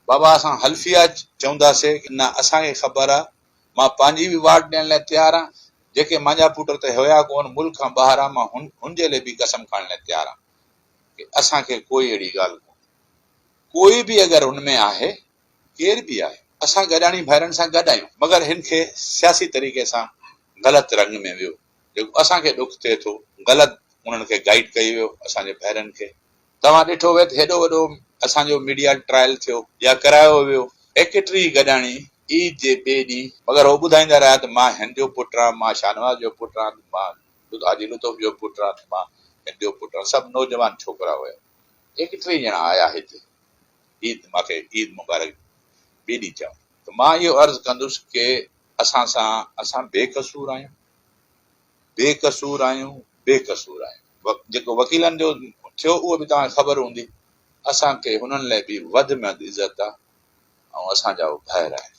बाबा असां हल्फिया चवंदासीं कि न असांखे ख़बर आहे, मां पंहिंजी बि वाट ॾियण लाइ तयारु आहियां, जेके मुंहिंजा पुट त हुया कोन मुल्क खां ॿाहिरि आहे, मां हुन जे लाइ बि कसम खणण लाइ तयारु आहियां कि असांखे कोई अहिड़ी ॻाल्हि कोन्हे। कोई बि अगरि हुन में आहे, केर बि आहे, असां गॾाणी भाइरनि सां गॾु आहियूं, मगर हिन खे सियासी तरीक़े सां ग़लति रंग में वियो, जेको असांखे ॾुख थिए थो, ग़लति उन्हनि खे गाइड कई वियो असांजे भाइरनि खे। तव्हां ॾिठो वियो त हेॾो वॾो असांजो मीडिया ट्रायल थियो या करायो वियो, 31 गॾाणी ईद जे ॿिए ॾींहुं, मगर उहो ॿुधाईंदा रहिया त मां हिन जो पुटु आहियां, मां शाहनवाज़ जो पुटु आहियां, मां हाजी लुतुफ़ जो पुटु आहियां, मां हिन जो पुटु आहियां। सभु नौजवान छोकिरा हुया, 31 ॼणा आया हिते ईद, मूंखे ईद मुबारक ॿिए ॾींहुं चयो। त मां इहो अर्ज़ु कंदुसि कि असां बेकसूर आहियूं, बेकसूर आहियूं, बेकसूर आहियूं। जेको वकीलनि जो थियो उहो बि तव्हांखे ख़बर हूंदी, असांखे हुननि लाइ बि वधि में वधि इज़त आहे ऐं असांजा भाइर आहिनि।